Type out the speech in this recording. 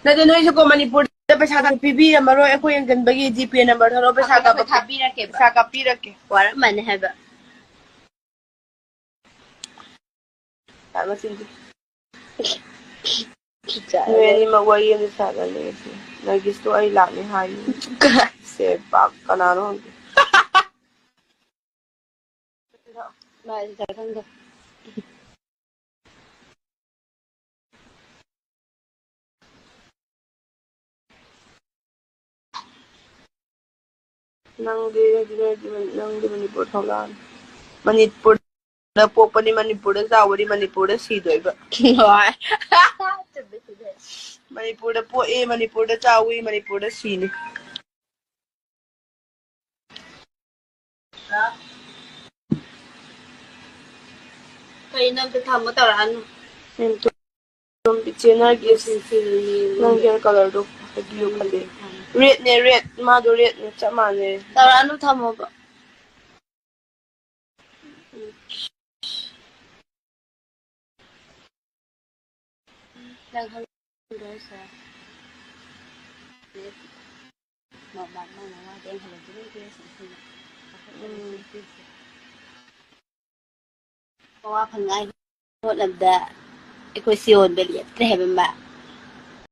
ꯅꯠꯇꯦ ꯅꯣꯏꯁꯨꯀꯣ ꯃꯅꯤꯄꯨꯔꯗ ꯄꯩꯁꯥ ꯄꯤꯕꯤꯔꯝꯃꯔꯣꯏ ꯑꯩꯈꯣꯏ ꯌꯦꯡꯁꯤꯟꯕꯒꯤ ꯖꯤꯄꯦ ꯅꯝꯕꯔ ꯊꯧꯔꯣ ꯄꯩꯁꯥ ꯀꯥꯞꯄꯤꯔꯛꯀꯦ ꯋꯥꯔꯝꯃꯅꯤ ꯍꯥꯏꯕ ꯃꯆꯤꯟꯗꯤ ꯅꯣꯏ ꯑꯅꯤꯃꯛ ꯋꯥꯔꯤ ꯑꯃ ꯁꯥꯒꯠꯂꯦ ꯅꯔꯒꯤꯁꯇꯣ ꯑꯩ ꯂꯥꯛꯅꯤ ꯍꯥꯏꯌꯨ ꯁꯦ ꯄꯥꯛ ꯀꯅꯥꯅꯣ ꯈꯪꯗꯦ ꯅꯪꯗꯤ ꯃꯅꯤꯄꯨꯔ ꯊꯣꯛꯂꯛꯑꯅꯤ ꯃꯅꯤꯄꯨꯔꯗ ꯄꯣꯛꯄꯅꯤ ꯃꯅꯤꯄꯨꯔꯗ ꯆꯥꯎꯕꯅꯤ ꯃꯅꯤꯄꯨꯔꯗ ꯁꯤꯗꯣꯏꯕ ꯍꯣꯏ ꯃꯅꯤꯄꯨꯔꯗ ꯄꯣꯛꯏ ꯃꯅꯤꯄꯨꯔꯗ ꯆꯥꯎꯏ ꯃꯅꯤꯄꯨꯔꯗ ꯁꯤꯅꯤ ꯀꯩꯅꯣ ꯑꯝꯇ ꯊꯝꯃꯣ ꯇꯧꯔꯛꯑꯅꯨ ꯏꯆꯦ ꯅꯔꯒꯤꯁ ꯅꯪ ꯍꯤꯌꯔ ꯀꯂꯔꯗꯣ ꯍꯥꯏꯕꯤꯌꯨ ꯈꯜꯂꯦ ꯔꯦꯗꯅꯦ ꯔꯦꯗ ꯃꯥꯗꯣ ꯔꯦꯗꯅꯦ ꯆꯞ ꯃꯥꯟꯅꯩ ꯇꯧꯔꯛꯑꯅꯨ ꯊꯝꯃꯣꯕ ꯃꯋꯥ ꯐꯪꯉꯥꯏ ꯍꯣꯠꯅꯕꯗ ꯑꯩꯈꯣꯏ ꯁꯤꯌꯣꯟꯗ ꯂꯦꯞꯇ꯭ꯔꯦ ꯍꯥꯏꯕ ꯑꯃ